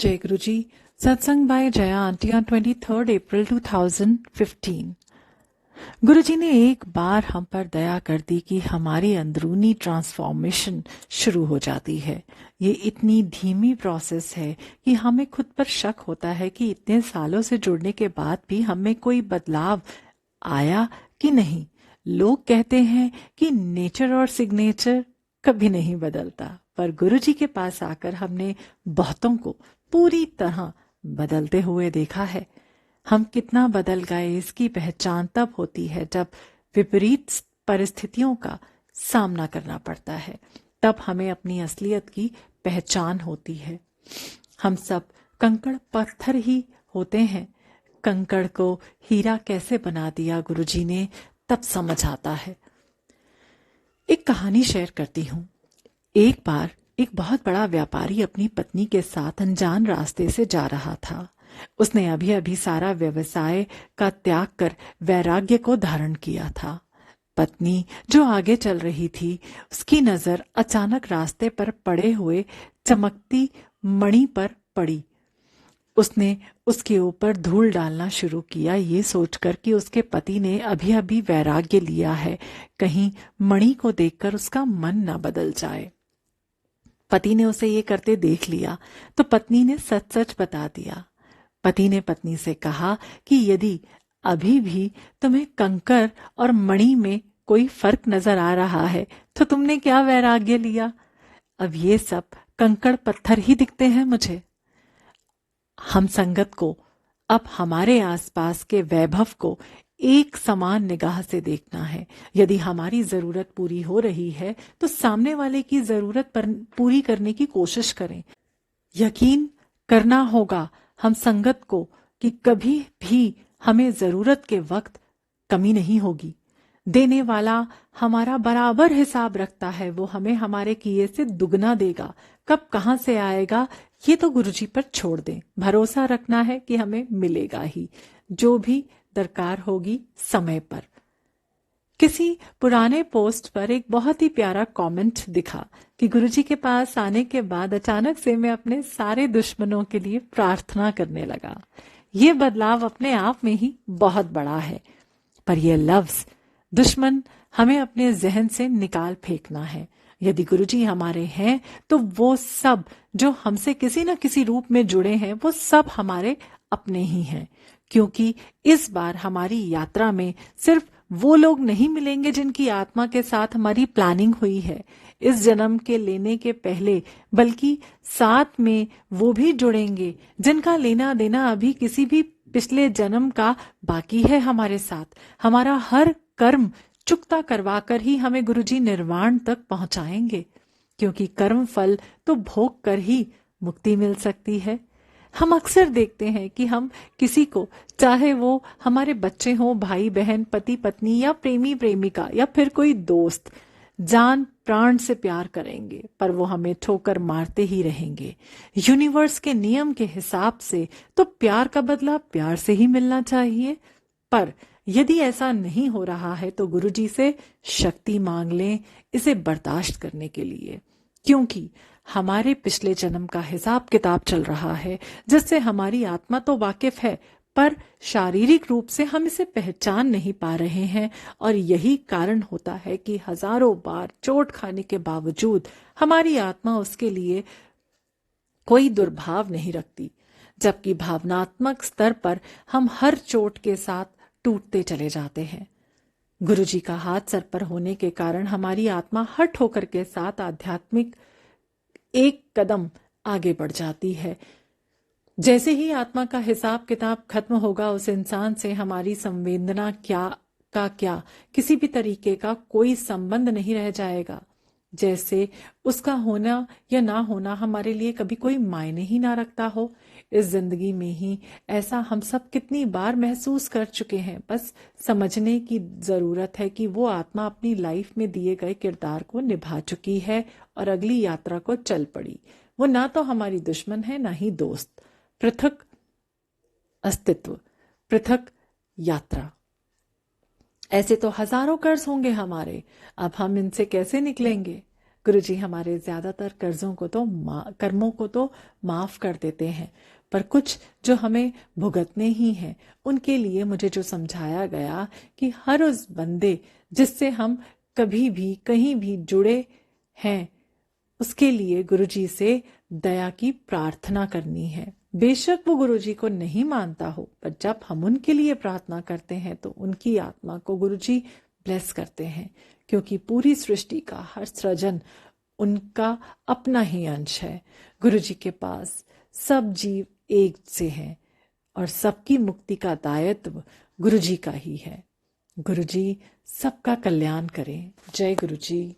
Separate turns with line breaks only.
जय गुरु जी। सत्संग by Jaya aunty on 23rd April 2015। गुरु जी ने एक बार हम पर दया कर दी कि हमारी अंदरूनी ट्रांसफॉर्मेशन शुरू हो जाती है। ये इतनी धीमी प्रोसेस है कि हमें खुद पर शक होता है कि इतने सालों से जुड़ने के बाद भी हमें कोई बदलाव आया कि नहीं। लोग कहते हैं कि नेचर और सिग्नेचर कभी नहीं बदलता, पर गुरु जी के पास आकर हमने बहुतों को पूरी तरह बदलते हुए देखा है। हम कितना बदल गए इसकी पहचान तब होती है जब विपरीत परिस्थितियों का सामना करना पड़ता है। तब हमें अपनी असलियत की पहचान होती है। हम सब कंकड़ पत्थर ही होते हैं। कंकड़ को हीरा कैसे बना दिया गुरुजी ने, तब समझ आता है। एक कहानी शेयर करती हूँ। एक बार एक बहुत बड़ा व्यापारी अपनी पत्नी के साथ अनजान रास्ते से जा रहा था। उसने अभी अभी सारा व्यवसाय का त्याग कर वैराग्य को धारण किया था। पत्नी जो आगे चल रही थी, उसकी नजर अचानक रास्ते पर पड़े हुए चमकती मणि पर पड़ी। उसने उसके ऊपर धूल डालना शुरू किया, ये सोचकर कि उसके पति ने अभी अभी वैराग्य लिया है, कहीं मणि को देखकर उसका मन न बदल जाए। पति ने उसे ये करते देख लिया तो पत्नी ने सच सच बता दिया। पति ने पत्नी से कहा कि यदि अभी भी तुम्हें कंकर और मणि में कोई फर्क नजर आ रहा है तो तुमने क्या वैराग्य लिया। अब ये सब कंकड़ पत्थर ही दिखते हैं मुझे। हम संगत को, अब हमारे आसपास के वैभव को एक समान निगाह से देखना है। यदि हमारी जरूरत पूरी हो रही है तो सामने वाले की जरूरत पर पूरी करने की कोशिश करें। यकीन करना होगा हम संगत को कि कभी भी हमें जरूरत के वक्त कमी नहीं होगी। देने वाला हमारा बराबर हिसाब रखता है, वो हमें हमारे किए से दुगना देगा। कब कहां से आएगा ये तो गुरुजी पर छोड़ दें। भरोसा रखना है कि हमें मिलेगा ही, जो भी दरकार होगी समय पर। किसी पुराने पोस्ट पर एक बहुत ही प्यारा कमेंट दिखा कि गुरुजी के पास आने के बाद अचानक से मैं अपने सारे दुश्मनों के लिए प्रार्थना करने लगा। ये बदलाव अपने आप में ही बहुत बड़ा है, पर यह लफ्ज दुश्मन हमें अपने जहन से निकाल फेंकना है। यदि गुरुजी हमारे हैं तो वो सब जो हमसे किसी न किसी रूप में जुड़े हैं वो सब हमारे अपने ही हैं, क्योंकि इस बार हमारी यात्रा में सिर्फ वो लोग नहीं मिलेंगे जिनकी आत्मा के साथ हमारी प्लानिंग हुई है इस जन्म के लेने के पहले, बल्कि साथ में वो भी जुड़ेंगे जिनका लेना देना अभी किसी भी पिछले जन्म का बाकी है हमारे साथ। हमारा हर कर्म चुकता करवाकर ही हमें गुरुजी निर्वाण तक पहुंचाएंगे, क्योंकि कर्म फल तो भोग कर ही मुक्ति मिल सकती है। हम अक्सर देखते हैं कि हम किसी को, चाहे वो हमारे बच्चे हों, भाई बहन, पति पत्नी या प्रेमी प्रेमिका या फिर कोई दोस्त, जान प्राण से प्यार करेंगे, पर वो हमें ठोकर मारते ही रहेंगे। यूनिवर्स के नियम के हिसाब से तो प्यार का बदला प्यार से ही मिलना चाहिए, पर यदि ऐसा नहीं हो रहा है तो गुरुजी से शक्ति मांग लें इसे बर्दाश्त करने के लिए, क्योंकि हमारे पिछले जन्म का हिसाब किताब चल रहा है जिससे हमारी आत्मा तो वाकिफ है, पर शारीरिक रूप से हम इसे पहचान नहीं पा रहे हैं। और यही कारण होता है कि हजारों बार चोट खाने के बावजूद हमारी आत्मा उसके लिए कोई दुर्भाव नहीं रखती, जबकि भावनात्मक स्तर पर हम हर चोट के साथ टूटते चले जाते हैं। गुरुजी का हाथ सर पर होने के कारण हमारी आत्मा हर ठोकर के साथ आध्यात्मिक एक कदम आगे बढ़ जाती है। जैसे ही आत्मा का हिसाब किताब खत्म होगा, उस इंसान से हमारी संवेदना क्या किसी भी तरीके का कोई संबंध नहीं रह जाएगा। जैसे उसका होना या ना होना हमारे लिए कभी कोई मायने ही ना रखता हो। इस जिंदगी में ही ऐसा हम सब कितनी बार महसूस कर चुके हैं। बस समझने की जरूरत है कि वो आत्मा अपनी लाइफ में दिए गए किरदार को निभा चुकी है और अगली यात्रा को चल पड़ी। वो ना तो हमारी दुश्मन है ना ही दोस्त। पृथक अस्तित्व, पृथक यात्रा। ऐसे तो हजारों कर्ज होंगे हमारे, अब हम इनसे कैसे निकलेंगे। गुरुजी हमारे ज्यादातर कर्मों को तो माफ कर देते हैं, पर कुछ जो हमें भुगतने ही हैं, उनके लिए मुझे जो समझाया गया कि हर उस बंदे जिससे हम कभी भी कहीं भी जुड़े हैं, उसके लिए गुरुजी से दया की प्रार्थना करनी है। बेशक वो गुरुजी को नहीं मानता हो, पर जब हम उनके लिए प्रार्थना करते हैं तो उनकी आत्मा को गुरुजी ब्लेस करते हैं, क्योंकि पूरी सृष्टि का हर सृजन उनका अपना ही अंश है। गुरुजी के पास सब जीव एक से हैं और सबकी मुक्ति का दायित्व गुरुजी का ही है। गुरुजी सबका कल्याण करें। जय गुरुजी।